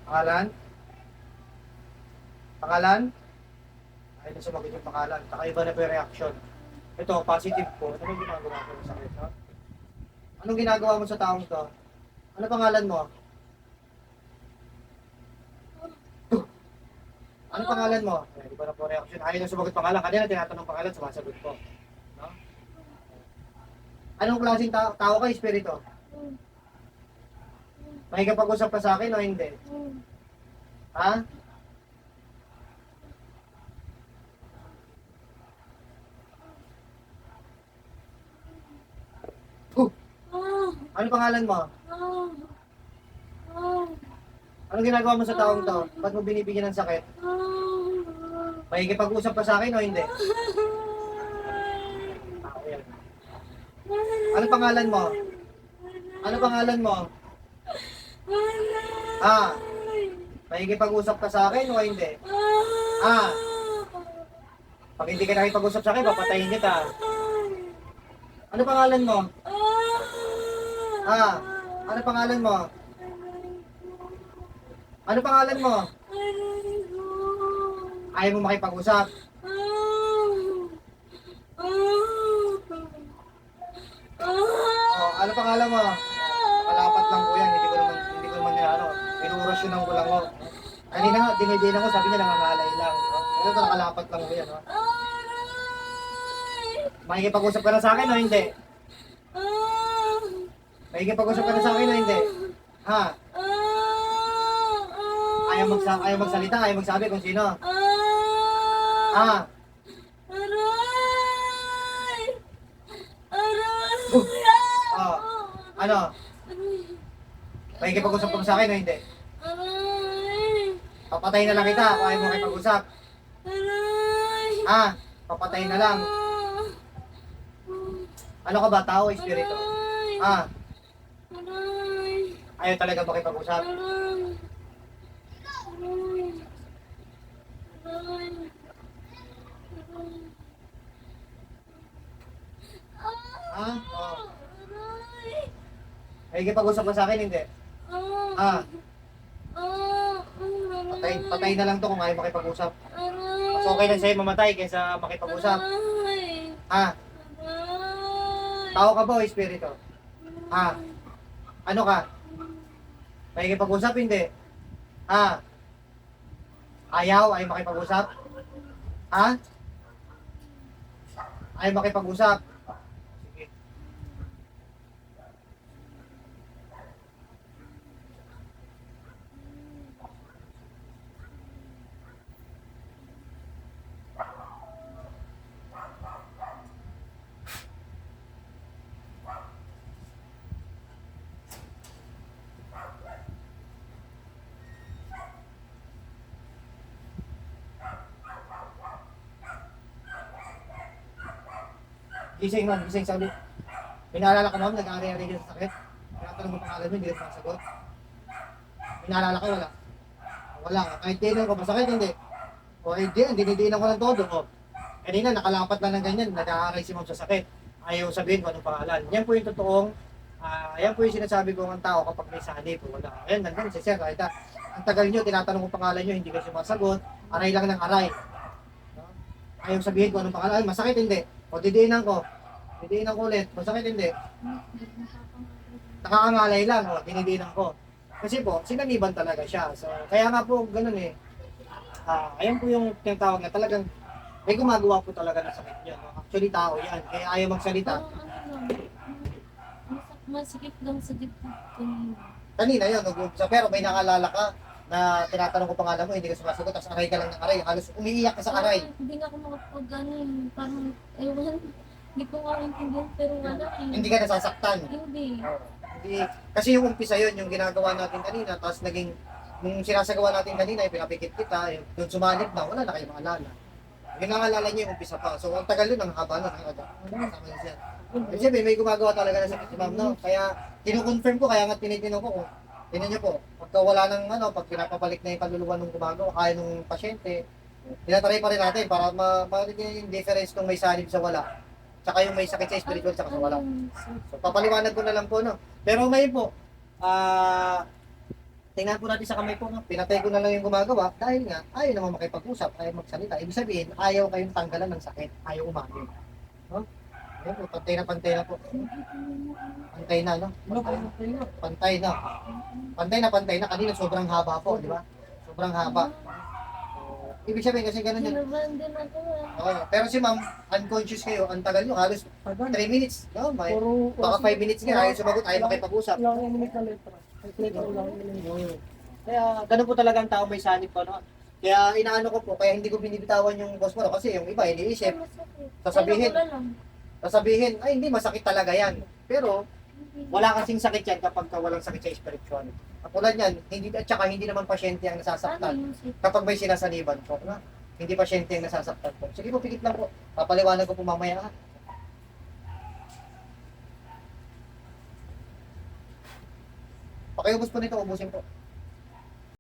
Pangalan? Pangalan? Ay, na sumagot yung pangalan. Kakaiba na po yung reaction. Ito, positive po. Ano yung ginagawa mo sa sakit, ha? Anong ginagawa mo sa taong to? Ano pangalan mo? Ano pangalan mo? Ay, iba na po reaction. Ayaw na sumagot pangalan. Kanina tinatanong pangalan, sumasagot po. No? Anong klaseng tao ka, espiritu? Makikipag-usap ka sa akin o hindi? Ha? Huh! Ano pangalan mo? Anong ginagawa mo sa taong to? Ba't mo binibigyan ng sakit? Makikipag-usap ka sa akin o hindi? Tao yan. Ano pangalan mo? Ano pangalan mo? Ah, makikipag-usap ka sa akin o hindi? Ah, pag hindi ka nakipag-usap sa akin, papatayin kita. Ano pangalan mo? Ah, ano pangalan mo? Ano pangalan mo? Ayaw mo makipag-usap. Oh, ano pangalan mo? Kalapat lang ko yan, hindi ko naman nilaro. Inuurasyonan ko lang ko. Kanina nga, dinidinan ko, sabi niya nangangalay lang. Ito nakalapat lang ko yan. Makikipag-usap ka na sa akin o hindi? Makikipag-usap ka na sa akin o hindi? Ha? Ayaw magsalita, ayaw magsabi kung sino. Ha? Oh, ano? Makikipag-usap ka ba sa akin o hindi? Papatayin na lang kita kung ayaw mo makipag-usap. Ha? Papatayin na lang. Ano ka ba? Tao o espiritu? Ha? Ayaw talaga makipag-usap. Ha? Oh. Makikipag-usap ka sa akin, hindi? Ha? Patay na lang to kung ayaw makipag-usap. Mas okay lang sa'yo mamatay kaysa makipag-usap. Ha? Tao ka ba o espiritu? Ha? Ano ka? Makikipag-usap, hindi? Ha? Ayaw makipag-usap? Ha? Ayaw makipag-usap? Sige. Gising ma'am, gising sabi. Pinaalala ka ma'am, nag-aari-ari ka sa sakit. Tinatanong mo pangalan mo, hindi ka sumasagot. Pinaalala ka, wala. Wala ka. Kahit tinanong ko, masakit hindi. O hindi, dinidinan ko ng todo. O, kanina, nakalapat lang ng ganyan, nag-aaray si ma'am sa sakit. Ayaw sabihin kung anong pangalan. Yan po yung totoong, yan po yung sinasabi ko ng tao kapag may sanib. Wala. Ayan, nandun si Sir. Kahit ang tagal nyo, tinatanong ko pangalan nyo, hindi kayo sumasagot. Aray lang ng aray. No? Ayaw sabihin kung anong pangalan. Masakit hindi. O, didiinan ko. Didiinan ko ulit. Masakit hindi. Nakakangalay lang. O, dinidiinan ko. Kasi po, sinaniban talaga siya. So, kaya nga po, ganun eh. Ayan po yung tinatawag na talagang may gumagawa po talaga ng sakit yan. No? Actually, tao yan. Kaya ayaw magsalita. Masikip lang sa dibdib kanina. Kanina yun, nag-uumpisa. Pero may nakalala ka na tinatanong ko pangalan mo, hindi ka sumasagot. Tapos aray ka lang ng aray. Halos umiiyak ka sa aray. Hindi nga ako makapag ano eh. Parang, ewan. Hindi ko nga intindihan pero wala eh. Hindi ka nasasaktan. Hindi. Hindi. Kasi yung umpisa yun, yung ginagawa natin kanina, tapos naging, nung sinasagawa natin kanina, yung pinapikit kita, yung sumanib na, wala na kayo maalala. Yung naalala niyo yung umpisa pa. So, ang tagal yun, ang haba nun. Sama yun siya. Kasi siyempre, may gumagawa talaga na sakit si ma'am, no? Kaya, kinukonfirm ko, kaya nga tinitinong ko kung, tinan niyo po, pagka wala ng, pag pinapabalik na yung kaluluwa ng gumagawa, kaya nung pasyente, tinatry pa rin natin para ma-marinig yung difference kung may sanib sa wala. Tsaka yung may sakit sa spiritual, tsaka sa wala. So, papaliwanag ko na lang po, no? Pero may po, tingnan po natin sa kamay po, no? Pinatay ko na lang yung gumagawa dahil nga ayaw naman makipag-usap, ayaw magsalita. Ibig sabihin, ayaw kayong tanggalan ng sakit, ayaw umamin. No? Ayun po, pantay na po. Pantay na, no? Pantay na. Pantay na. Kanina sobrang haba po, di ba? Sobrang haba. So, ibig sabihin kasi ganun yun. Kinabahan din ako eh. Okay. Pero si ma'am, unconscious kayo, ang tagal nyo, halos 3 minutes. No? Baka 5 minutes nga, ayaw sumagot, ayaw makipag-usap. Ilang minute na letra. Ilang minute. Kaya ganun po talaga ang tao may sanib po, no? Kaya inaano ko po, kaya hindi ko binibitawan yung boss ko, no? Kasi yung iba, iniisip, Masakit. sasabihin, Ay, wala lang. ay hindi, masakit talaga yan. Pero, wala kasing sakit yan kapag walang sakit sa espiritual. Katulad yan, hindi, at saka hindi naman pasyente ang Ano nasasaktan yung sakit? kapag may sinasaniban po. No? Hindi pasyente ang nasasaktan po. Sige po, pikit lang po. Papaliwanag ko po mamaya. Pakiubos po nito, ubusin po.